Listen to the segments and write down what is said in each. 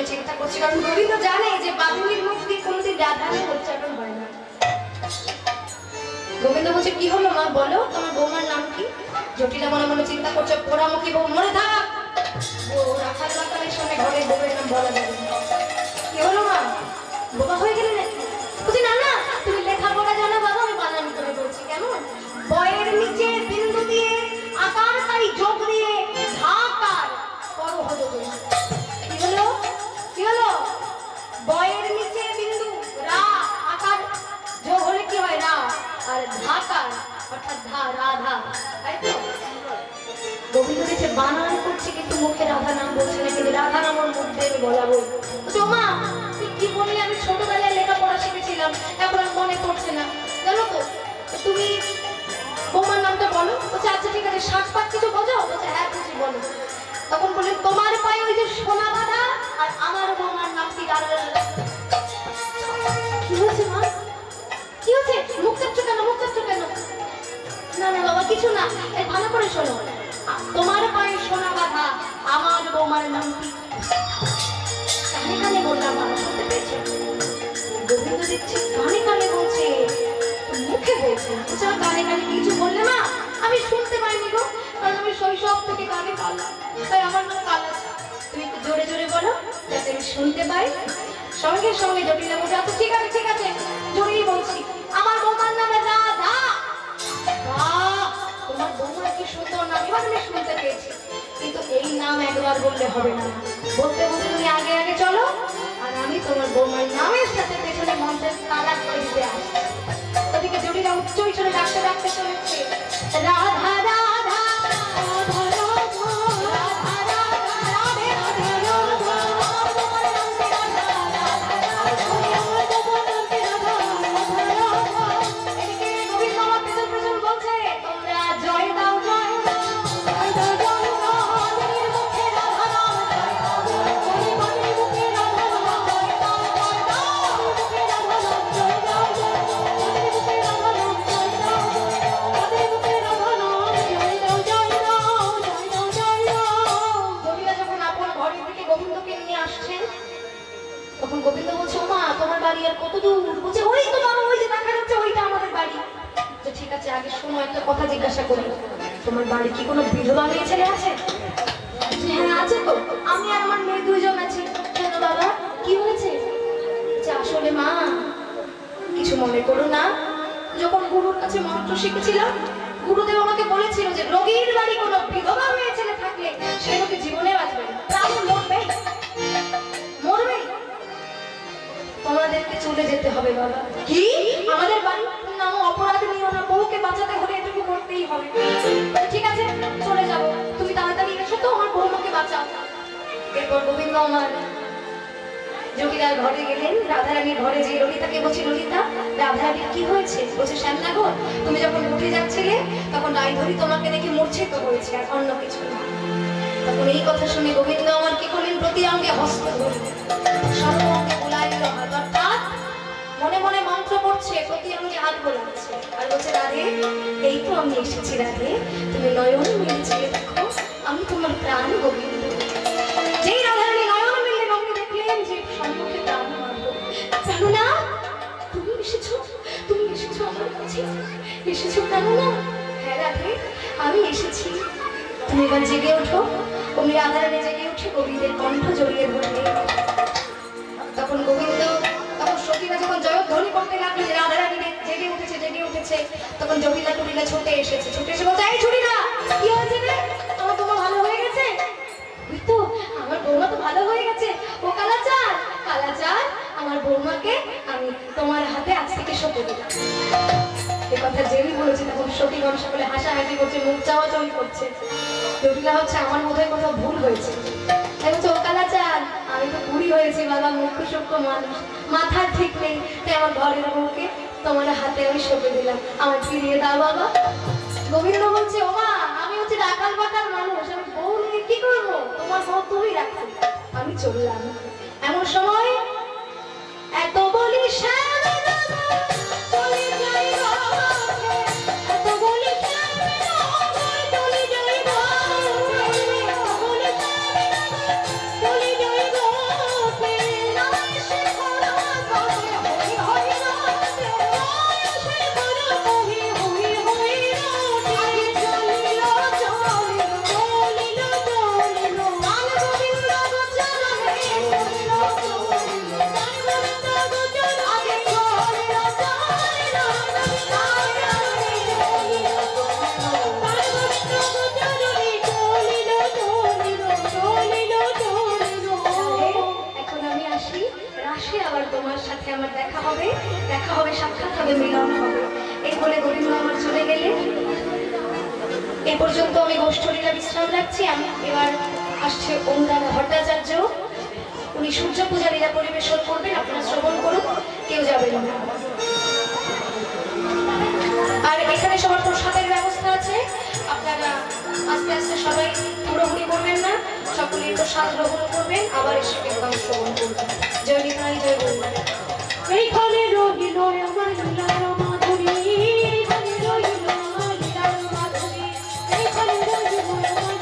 মনে চিন্তা করছি, কারণ গোবিন্দ জানে যে বাদুড়ির মুখ দিয়ে কোনোদিন রাধা নাম উচ্চারণ হয় না। গোবিন্দ বলছে, কি হলো মা বলো, তোমার বৌমার নাম কি? জটিলা মনে মনে চিন্তা করছে, পোড়ামুখী বউ, মনে থাক ও রাখাল বাকালের সঙ্গে ঘরে বউয়ের নাম বলা যাবে না। কি হলো মা, বোকা হয়ে গেলে নাকি? বলছি না না, তুমি লেখাপড়া জানো বাবা, আমি বানান করে বলছি। কেমন? বয়ের নিচে বিন্দু দিয়ে আকার তাই যোগ দিয়ে ঢাকার করো হলো। কি হলো, কি হলো? বয়ের নিচে বিন্দু রা আকার যোগ হলে কি হয়? রা। আর ঢাকার অর্থাৎ ধা, রাধা, তাই তো? গোবিন্দ দেখছে বানান করছে কিন্তু মুখে রাধা নাম বলছে না, কিন্তু রাধা নাম ওর মুখ দিয়ে বলা বল। মা তুই কি বললি, আমি ছোটবেলায় লেখাপড়া শিখেছিলাম, এখন আর মনে পড়ছে না, জানো তো? তুমি বৌমার নামটা বলো। বলছে আচ্ছা ঠিক আছে, সাত পাক কিছু বোঝো? বলছে হ্যাঁ বুঝি, বলো। তখন বললেন, তোমার পায়ে ওই যে সোনা বাঁধা, আর আমার বৌমার নাম কি? কি হয়েছে মা, কি হয়েছে? মুখ চাচ্ছো কেন, মুখ চাচ্ছো কেন? না না বাবা কিছু না, ভালো করে শোনো। তোমার পায়ে সোনা বাঁধা, আমার বৌমার নাম কি? কানে কানে বললাম, আমার শুনতে পেয়েছে? গোবিন্দ দেখছে কানে কানে বলছে, মুখে বলছে না। কানে কানে কিছু বললে মা? আমি শুনতে পাইনি গো, কারণ আমি শৈশব থেকে কানে কালা, তাই আমার নাম কালা। তুমি একটু জোরে জোরে বলো যাতে আমি শুনতে পাই। সঙ্গে সঙ্গে জটিলা বলছে, আচ্ছা ঠিক আছে ঠিক আছে, জোরেই বলছি। আমার বৌমার নাম রাধা। তোমার বৌমার কি সুন্দর নাম, এবার আমি শুনতে পেয়েছি, কিন্তু এই নাম একবার বললে হবে না। বলতে বলতে তুমি আগে আগে চলো, আর আমি তোমার বৌমার নামের সাথে পেছনে মন্ত্রের তালা করে দিতে আসছি। ওদিকে জটিলা উচ্চ ইচ্ছরে ডাকতে ডাকতে চলেছে, রাধা রাধা কথা জিজ্ঞাসা করি, তোমার বাড়ি কি কোনো বিধবা মেয়ে ছেলে আছে? হ্যাঁ আছে তো, আমি আর আমার মেয়ে দুইজন আছি। কেন বাবা, কি হয়েছে? আসলে মা কিছু মনে করো না, যখন গুরুর কাছে মন্ত্র শিখেছিলাম, গুরুদেব আমাকে বলেছিল যে রোগীর বাড়ি কোনো বিধবা মেয়ে ছেলে থাকলে সে লোকে জীবনে বাঁচবে না, তাহলে মরবে মরবে। তোমাদেরকে চলে যেতে হবে বাবা। কি? আমাদের বাড়ি নাম অপরাধ নিও না, বউকে বাঁচাতে হলে এটুকু করতেই হবে। ঠিক আছে চলে যাবো, তুমি তাড়াতাড়ি এসো তো, আমার বৌমাকে বাঁচাও। এরপর গোবিন্দ আমার জটিলার ঘরে গেলেন। রাধারানীর ঘরে যে ললিতাকে বলছি, ললিতা রাধারানীর কি হয়েছে? বলছে শ্যামলা গো, তুমি যখন উঠে যাচ্ছিলে তখন রায়ধরী তোমাকে দেখে মূর্ছিত হয়েছে, আর অন্য কিছু না। তখন এই কথা শুনে গোবিন্দ আমার কি করলেন, প্রতি অঙ্গে হস্ত ধরলেন, সর্বাঙ্গে বুলাইল হাত, অর্থাৎ মনে মনে মন্ত্র পড়ছে, প্রতি অঙ্গে হাত বোলাচ্ছে, আর বলছে রাধে এই তো আমি এসেছি, রাধে তুমি নয়ন মিলে চেয়ে দেখো, আমি তোমার প্রাণ গোবিন্দ। যেই রাধারানী নয়ন মিলে রঙে দেখলেন যে সম্মুখে প্রাণ মারল, প্রাণনা তুমি এসেছো, তুমি এসেছো আমার কাছে, এসেছো প্রাণনা? হ্যাঁ রাধে আমি এসেছি। তুমি এবার জেগে ওঠো। অমনি রাধারানী জেগে উঠে গোবিন্দের কণ্ঠ জড়িয়ে ধরলেন। তখন গোবিন্দ, তখন সখীরা যখন জয়ধ্বনি করতে লাগলেন রাধারানী জেগে উঠেছে জেগে উঠেছে, তখন জটিলা টুটিলা ছুটে এসেছে, ছুটে এসে বলছে, এই ছুটিলা কি হয়েছে রে, আমার বৌমা ভালো হয়ে গেছে? ওই তো আমার বৌমা তো ভালো হয়ে গেছে। ও কালাচাঁদ, কালাচাঁদ আমার বৌমাকে আমি তোমার হাতে আজ থেকে সঁপে দিলাম। এ কথা যেই বলেছে তখন সখীগণ সকলে হাসাহাসি করছে, মুখ চাওয়াচাওয়ি করছে। জটিলা হচ্ছে আমার বোধহয় কোথাও ভুল হয়েছে। ও কালাচাঁদ আমি তো বুড়ি হয়েছি বাবা, মুখ্য সূক্ষ্ম মানুষ, মাথার ঠিক নেই, তাই আমার ঘরের বউকে তোমার হাতে আমি সঁপে দিলাম, আমার ফিরিয়ে দাও বাবা। গোবিন্দ বলছে, ও মা আমি হচ্ছে রাখাল বাটার মানুষ, আমি বউ নিয়ে কি করবো, তোমার বউ তুমি রাখো, আমি চললাম। এমন সময় এত বলি চলে যাই এত বলি চলে যাই আমার দেখা হবে, সাক্ষাৎ হবে, মিলন হবে। এই বলে গোবিন্দ আমার চলে গেলে এ পর্যন্ত আমি গোষ্ঠলীলা বিশ্রাম রাখছি। আমি এবার আসছে অনুরাধা ভট্টাচার্য, উনি সূর্য পূজা লীলা পরিবেশন করবেন। আপনারা শ্রবণ করুন, কেউ যাবেন না। আর এখানে সবার প্রসাদের ব্যবস্থা আছে, আপনারা আস্তে আস্তে সবাই হুড়োহুড়ি করবেন না, সকলেই প্রসাদ গ্রহণ করবেন, আবার এসে কীর্তন শ্রবণ করবেন। জয় নিতাই, জয় গুরু। এইখানে রহিল আমার লীলার মাধুরী, এইখানে রহিল আমার লীলার মাধুরী, এইখানে রহিল আমার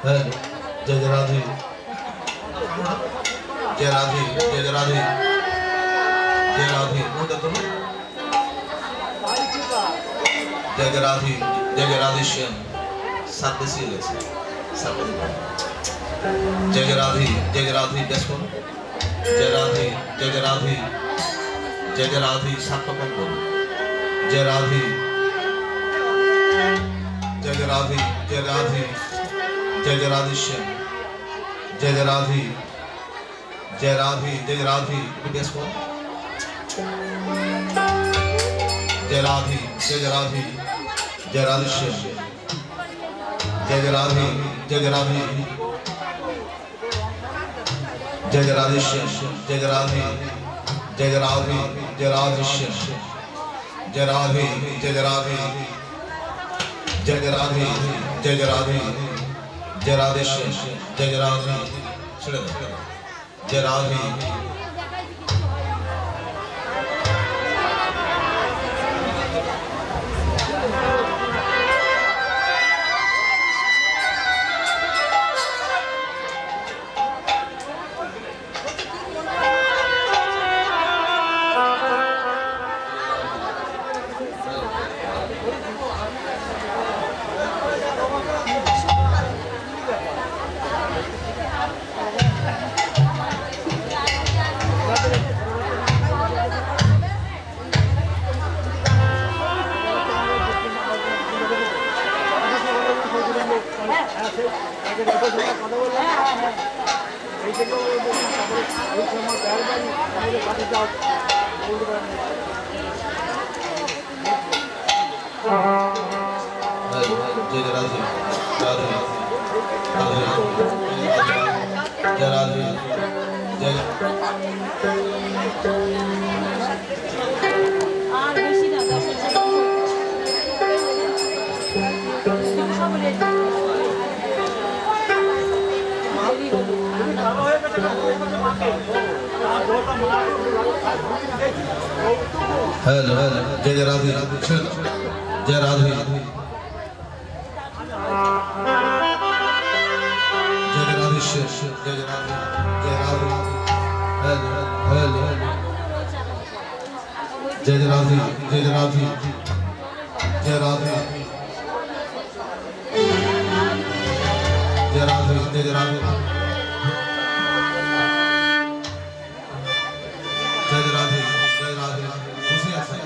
हेलो जय राधे जय राधे जय राधे जय राधे जय राधे हेलो जय राधे जय राधे जय राधे जय राधे जय राधे जय राधे जय राधे खुशी आशा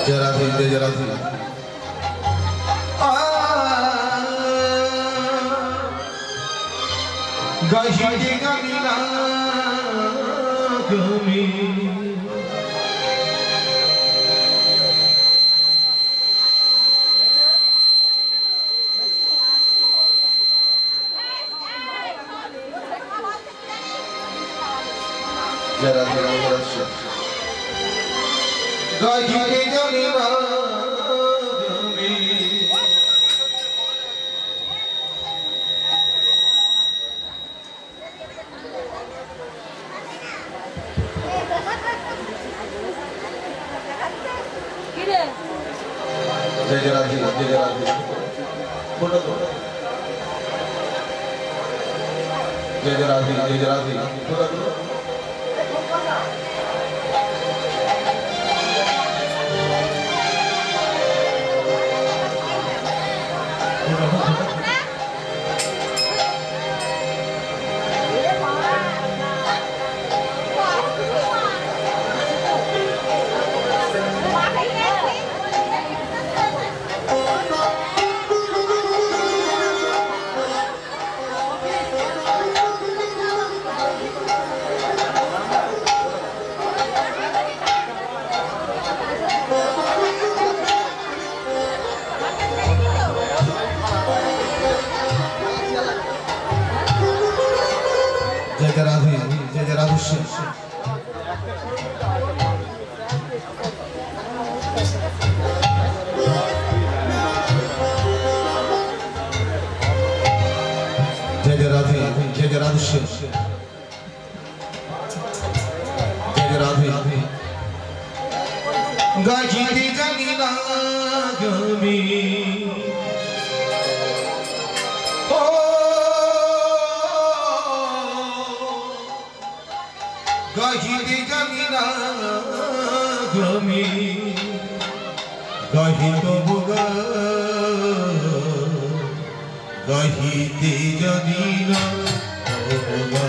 जय राधे जय राधे गाशी गमीना गमी রাধে রাধে গাইতে জানি না তুমি जय राधे फोटो दो जय राधे फोटो दो जय राधे गाइते जानी ना गमी गाइते जानी ना गमी गाइतो बुगा गाइते जानी ना बुगा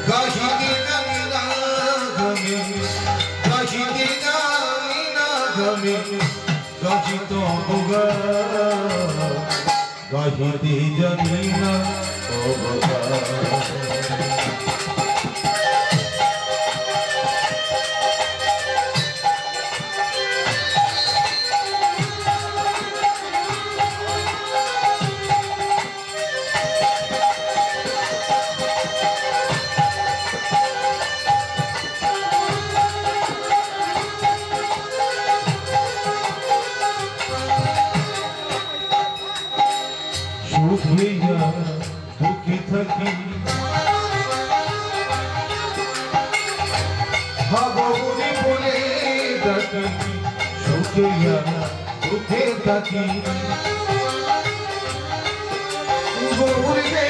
गाइते जानी ना गमी गाइते जानी ना गमी गाइतो बुगा गाइते जानी ना दुखी थकी भगवती बोले डकी सुखिया दुखे थकी गौरी गे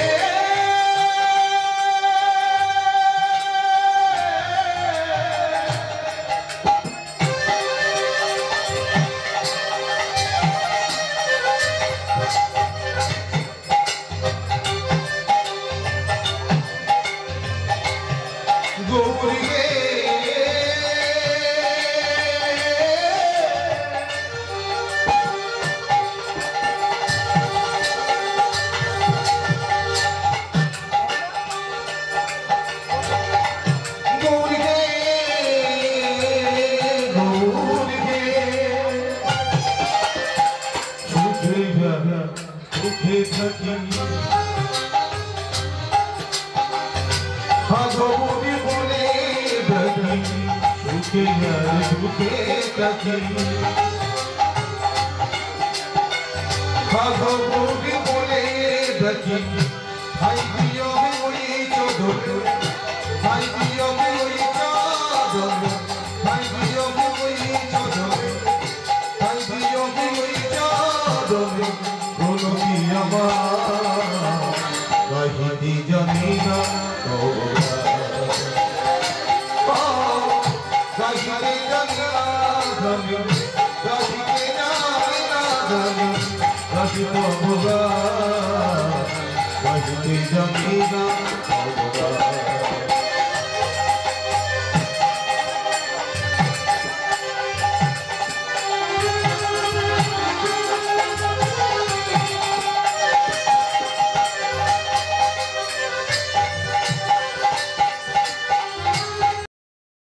भगवती बोले भगवती बोले दकी भाई दियो भी वही चोदर भाई दियो भी वही चोदर भाई दियो भी वही चोदर भाई दियो भी वही चोदर बोलो की आवाज़ गाइते जानी ना गाइते जानी ना गाइते जानी ना गाइते जानी ना